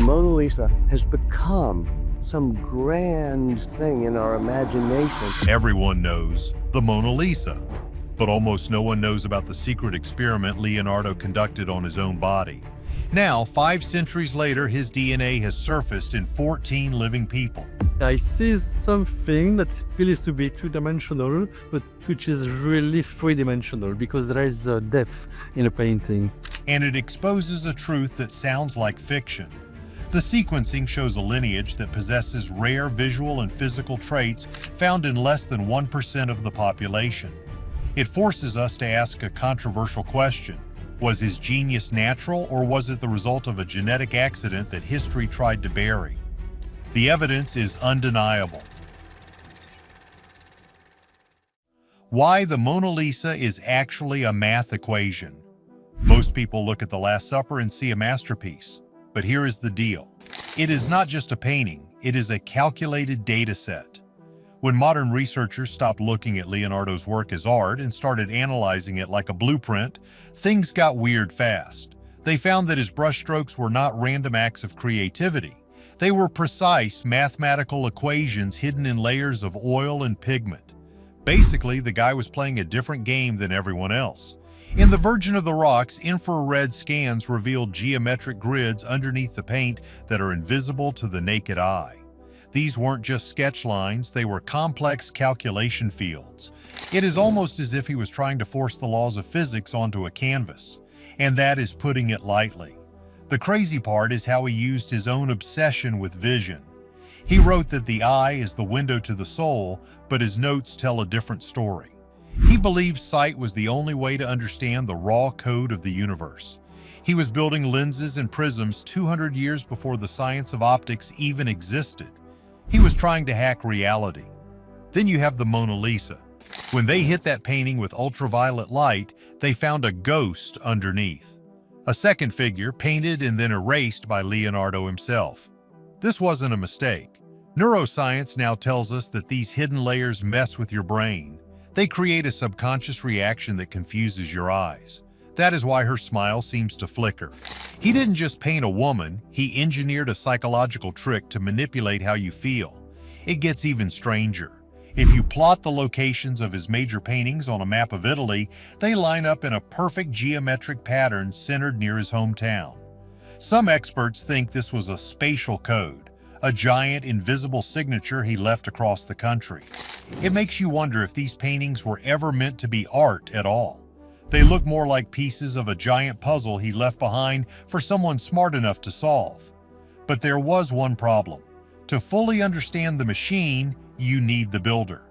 Mona Lisa has become some grand thing in our imagination. Everyone knows the Mona Lisa, but almost no one knows about the secret experiment Leonardo conducted on his own body. Now, 5 centuries later, his DNA has surfaced in 14 living people. I see something that appears to be two-dimensional, but which is really three-dimensional because there is a depth in a painting. And it exposes a truth that sounds like fiction. The sequencing shows a lineage that possesses rare visual and physical traits found in less than 1% of the population. It forces us to ask a controversial question. Was his genius natural, or was it the result of a genetic accident that history tried to bury? The evidence is undeniable. Why the Mona Lisa is actually a math equation. Most people look at the Last Supper and see a masterpiece. But here is the deal. It is not just a painting, it is a calculated data set. When modern researchers stopped looking at Leonardo's work as art and started analyzing it like a blueprint, things got weird fast. They found that his brushstrokes were not random acts of creativity. They were precise mathematical equations hidden in layers of oil and pigment. Basically, the guy was playing a different game than everyone else. In the Virgin of the Rocks, infrared scans revealed geometric grids underneath the paint that are invisible to the naked eye. These weren't just sketch lines, they were complex calculation fields. It is almost as if he was trying to force the laws of physics onto a canvas. And that is putting it lightly. The crazy part is how he used his own obsession with vision. He wrote that the eye is the window to the soul, but his notes tell a different story. He believed sight was the only way to understand the raw code of the universe. He was building lenses and prisms 200 years before the science of optics even existed. He was trying to hack reality. Then you have the Mona Lisa. When they hit that painting with ultraviolet light, they found a ghost underneath. A second figure painted and then erased by Leonardo himself. This wasn't a mistake. Neuroscience now tells us that these hidden layers mess with your brain. They create a subconscious reaction that confuses your eyes. That is why her smile seems to flicker. He didn't just paint a woman, he engineered a psychological trick to manipulate how you feel. It gets even stranger. If you plot the locations of his major paintings on a map of Italy, they line up in a perfect geometric pattern centered near his hometown. Some experts think this was a spatial code, a giant invisible signature he left across the country. It makes you wonder if these paintings were ever meant to be art at all. They look more like pieces of a giant puzzle he left behind for someone smart enough to solve. But there was one problem. To fully understand the machine, you need the builder.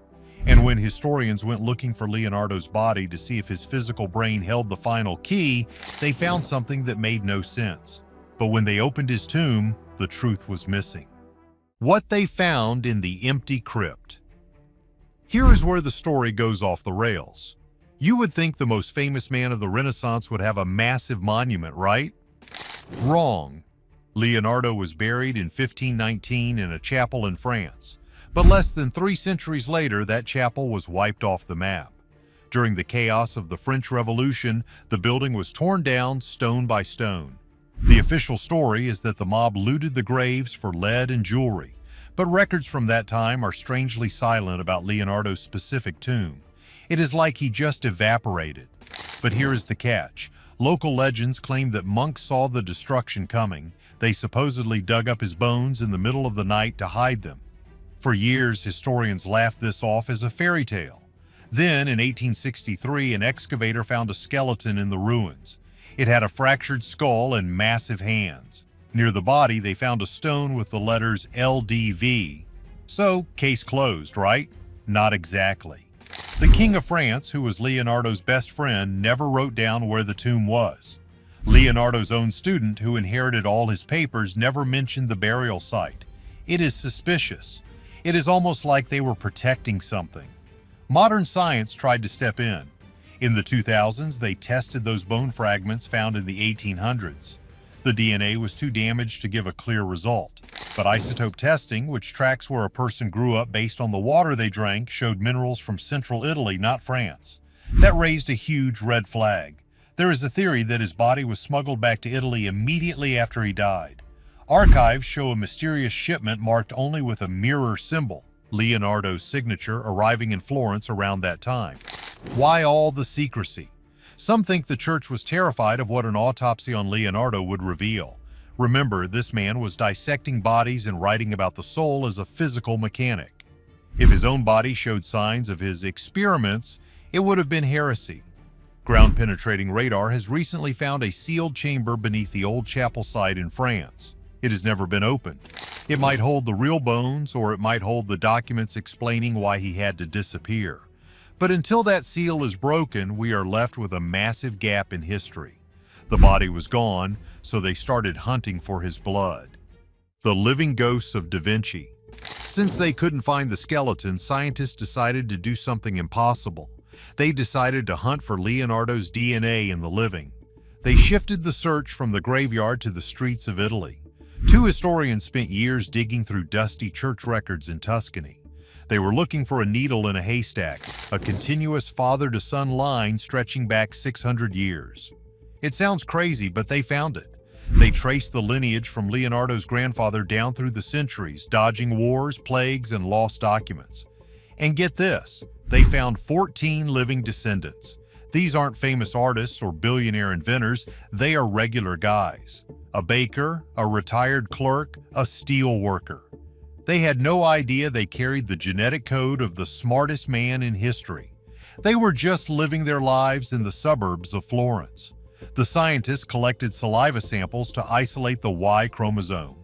And when historians went looking for Leonardo's body to see if his physical brain held the final key, they found something that made no sense. But when they opened his tomb, the truth was missing. What they found in the empty crypt. Here is where the story goes off the rails. You would think the most famous man of the Renaissance would have a massive monument, right? Wrong. Leonardo was buried in 1519 in a chapel in France. But less than 3 centuries later, that chapel was wiped off the map. During the chaos of the French Revolution, the building was torn down stone by stone. The official story is that the mob looted the graves for lead and jewelry, but records from that time are strangely silent about Leonardo's specific tomb. It is like he just evaporated. But here is the catch. Local legends claim that monks saw the destruction coming. They supposedly dug up his bones in the middle of the night to hide them. For years, historians laughed this off as a fairy tale. Then, in 1863, an excavator found a skeleton in the ruins. It had a fractured skull and massive hands. Near the body, they found a stone with the letters LDV. So, case closed, right? Not exactly. The King of France, who was Leonardo's best friend, never wrote down where the tomb was. Leonardo's own student, who inherited all his papers, never mentioned the burial site. It is suspicious. It is almost like they were protecting something. Modern science tried to step in. In the 2000s, they tested those bone fragments found in the 1800s. The DNA was too damaged to give a clear result. But isotope testing, which tracks where a person grew up based on the water they drank, showed minerals from central Italy, not France. That raised a huge red flag. There is a theory that his body was smuggled back to Italy immediately after he died. Archives show a mysterious shipment marked only with a mirror symbol, Leonardo's signature, arriving in Florence around that time. Why all the secrecy? Some think the church was terrified of what an autopsy on Leonardo would reveal. Remember, this man was dissecting bodies and writing about the soul as a physical mechanic. If his own body showed signs of his experiments, it would have been heresy. Ground-penetrating radar has recently found a sealed chamber beneath the old chapel site in France. It has never been opened. It might hold the real bones, or it might hold the documents explaining why he had to disappear. But until that seal is broken, we are left with a massive gap in history. The body was gone, so they started hunting for his blood. The living ghosts of Da Vinci. Since they couldn't find the skeleton, scientists decided to do something impossible. They decided to hunt for Leonardo's DNA in the living. They shifted the search from the graveyard to the streets of Italy. Two historians spent years digging through dusty church records in Tuscany. They were looking for a needle in a haystack, a continuous father-to-son line stretching back 600 years. It sounds crazy, but they found it. They traced the lineage from Leonardo's grandfather down through the centuries, dodging wars, plagues, and lost documents. And get this, they found 14 living descendants. These aren't famous artists or billionaire inventors, they are regular guys. A baker, a retired clerk, a steel worker. They had no idea they carried the genetic code of the smartest man in history. They were just living their lives in the suburbs of Florence. The scientists collected saliva samples to isolate the Y chromosome.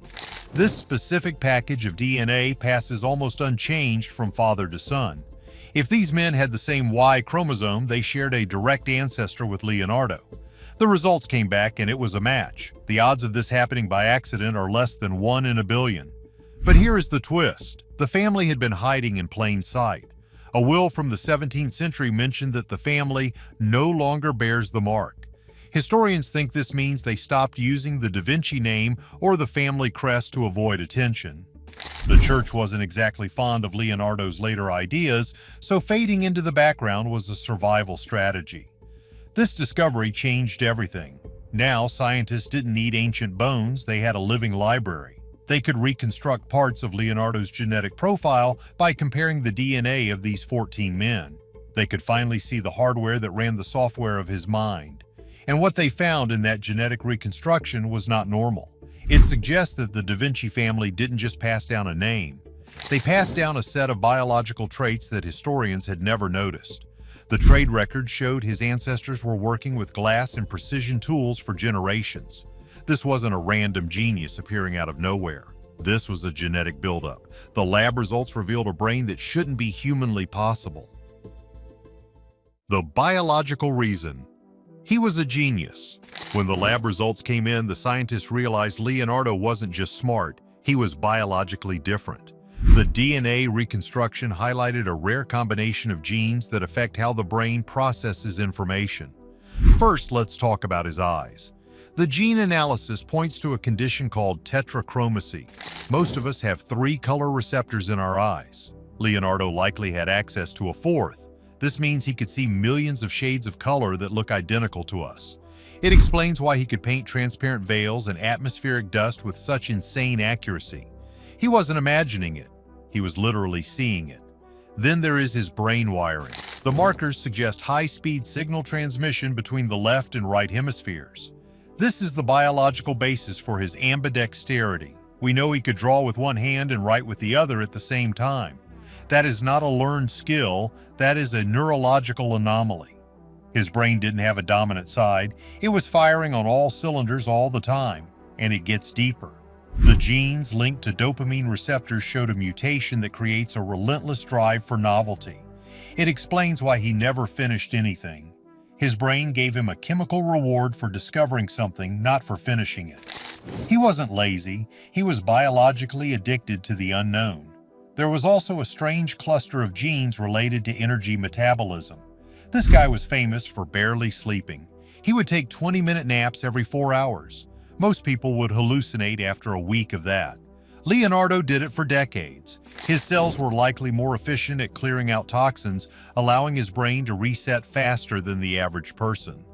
This specific package of DNA passes almost unchanged from father to son. If these men had the same Y chromosome, they shared a direct ancestor with Leonardo. The results came back and it was a match. The odds of this happening by accident are less than 1 in a billion. But here is the twist. The family had been hiding in plain sight. A will from the 17th century mentioned that the family no longer bears the mark. Historians think this means they stopped using the Da Vinci name or the family crest to avoid attention. The church wasn't exactly fond of Leonardo's later ideas, so fading into the background was a survival strategy. This discovery changed everything. Now, scientists didn't need ancient bones, they had a living library. They could reconstruct parts of Leonardo's genetic profile by comparing the DNA of these 14 men. They could finally see the hardware that ran the software of his mind. And what they found in that genetic reconstruction was not normal. It suggests that the Da Vinci family didn't just pass down a name. They passed down a set of biological traits that historians had never noticed. The trade records showed his ancestors were working with glass and precision tools for generations. This wasn't a random genius appearing out of nowhere. This was a genetic buildup. The lab results revealed a brain that shouldn't be humanly possible. The biological reason. He was a genius. When the lab results came in, the scientists realized Leonardo wasn't just smart, he was biologically different. The DNA reconstruction highlighted a rare combination of genes that affect how the brain processes information. First, let's talk about his eyes. The gene analysis points to a condition called tetrachromacy. Most of us have 3 color receptors in our eyes. Leonardo likely had access to a 4th. This means he could see millions of shades of color that look identical to us. It explains why he could paint transparent veils and atmospheric dust with such insane accuracy. He wasn't imagining it. He was literally seeing it. Then there is his brain wiring. The markers suggest high-speed signal transmission between the left and right hemispheres. This is the biological basis for his ambidexterity. We know he could draw with one hand and write with the other at the same time. That is not a learned skill, that is a neurological anomaly. His brain didn't have a dominant side, it was firing on all cylinders all the time, and it gets deeper. The genes linked to dopamine receptors showed a mutation that creates a relentless drive for novelty. It explains why he never finished anything. His brain gave him a chemical reward for discovering something, not for finishing it. He wasn't lazy, he was biologically addicted to the unknown. There was also a strange cluster of genes related to energy metabolism. This guy was famous for barely sleeping. He would take 20-minute naps every 4 hours. Most people would hallucinate after a week of that. Leonardo did it for decades. His cells were likely more efficient at clearing out toxins, allowing his brain to reset faster than the average person.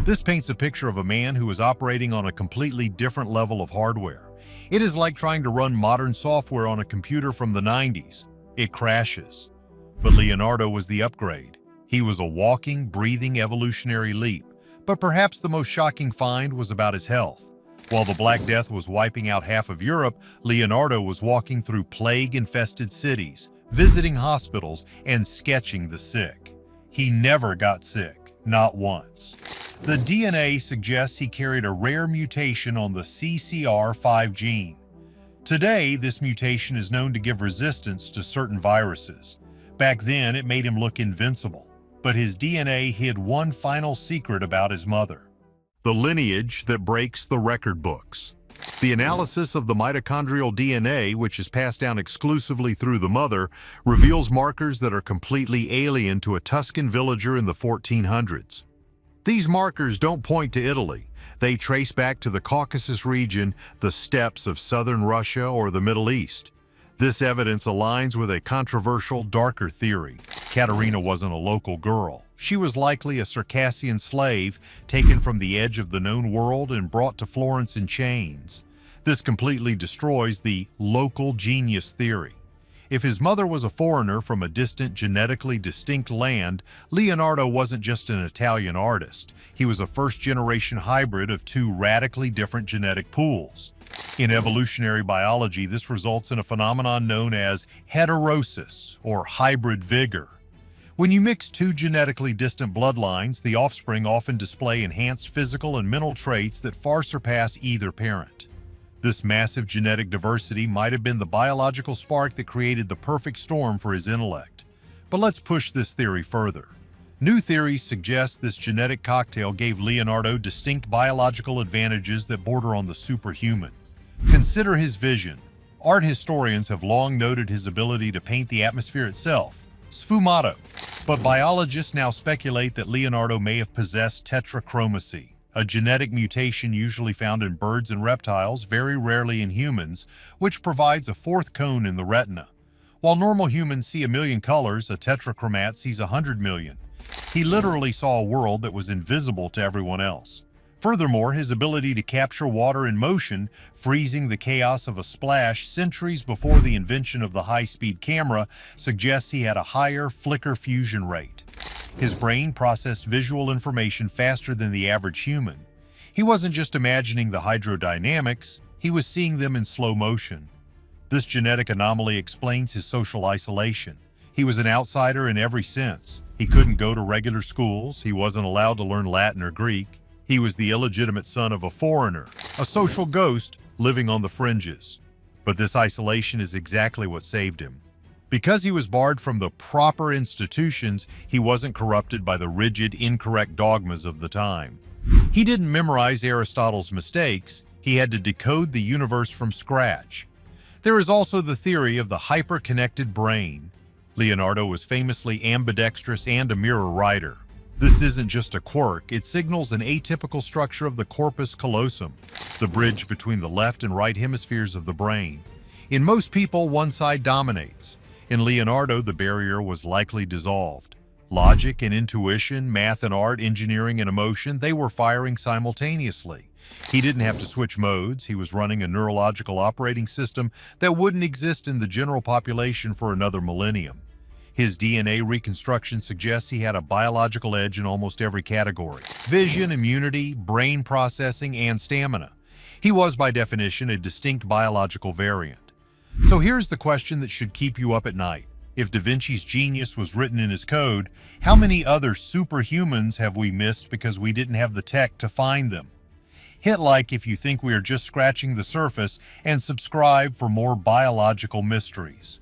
This paints a picture of a man who is operating on a completely different level of hardware. It is like trying to run modern software on a computer from the 90s. It crashes. But Leonardo was the upgrade. He was a walking, breathing evolutionary leap. But perhaps the most shocking find was about his health. While the Black Death was wiping out half of Europe, Leonardo was walking through plague-infested cities, visiting hospitals, and sketching the sick. He never got sick, not once. The DNA suggests he carried a rare mutation on the CCR5 gene. Today, this mutation is known to give resistance to certain viruses. Back then, it made him look invincible. But his DNA hid one final secret about his mother: the lineage that breaks the record books. The analysis of the mitochondrial DNA, which is passed down exclusively through the mother, reveals markers that are completely alien to a Tuscan villager in the 1400s. These markers don't point to Italy. They trace back to the Caucasus region, the steppes of southern Russia, or the Middle East. This evidence aligns with a controversial, darker theory. Katerina wasn't a local girl. She was likely a Circassian slave taken from the edge of the known world and brought to Florence in chains. This completely destroys the local genius theory. If his mother was a foreigner from a distant, genetically distinct land, Leonardo wasn't just an Italian artist. He was a first-generation hybrid of two radically different genetic pools. In evolutionary biology, this results in a phenomenon known as heterosis, or hybrid vigor. When you mix two genetically distant bloodlines, the offspring often display enhanced physical and mental traits that far surpass either parent. This massive genetic diversity might have been the biological spark that created the perfect storm for his intellect. But let's push this theory further. New theories suggest this genetic cocktail gave Leonardo distinct biological advantages that border on the superhuman. Consider his vision. Art historians have long noted his ability to paint the atmosphere itself, sfumato. But biologists now speculate that Leonardo may have possessed tetrachromacy, a genetic mutation usually found in birds and reptiles, very rarely in humans, which provides a fourth cone in the retina. While normal humans see 1,000,000 colors, a tetrachromat sees 100 million. He literally saw a world that was invisible to everyone else. Furthermore, his ability to capture water in motion, freezing the chaos of a splash centuries before the invention of the high-speed camera, suggests he had a higher flicker fusion rate. His brain processed visual information faster than the average human. He wasn't just imagining the hydrodynamics, he was seeing them in slow motion. This genetic anomaly explains his social isolation. He was an outsider in every sense. He couldn't go to regular schools, he wasn't allowed to learn Latin or Greek. He was the illegitimate son of a foreigner, a social ghost living on the fringes. But this isolation is exactly what saved him. Because he was barred from the proper institutions, he wasn't corrupted by the rigid, incorrect dogmas of the time. He didn't memorize Aristotle's mistakes, he had to decode the universe from scratch. There is also the theory of the hyper-connected brain. Leonardo was famously ambidextrous and a mirror writer. This isn't just a quirk, it signals an atypical structure of the corpus callosum, the bridge between the left and right hemispheres of the brain. In most people, one side dominates. In Leonardo, the barrier was likely dissolved. Logic and intuition, math and art, engineering and emotion, they were firing simultaneously. He didn't have to switch modes, he was running a neurological operating system that wouldn't exist in the general population for another millennium. His DNA reconstruction suggests he had a biological edge in almost every category: vision, immunity, brain processing, and stamina. He was, by definition, a distinct biological variant. So here's the question that should keep you up at night. If Da Vinci's genius was written in his code, how many other superhumans have we missed because we didn't have the tech to find them? Hit like if you think we are just scratching the surface, and subscribe for more biological mysteries.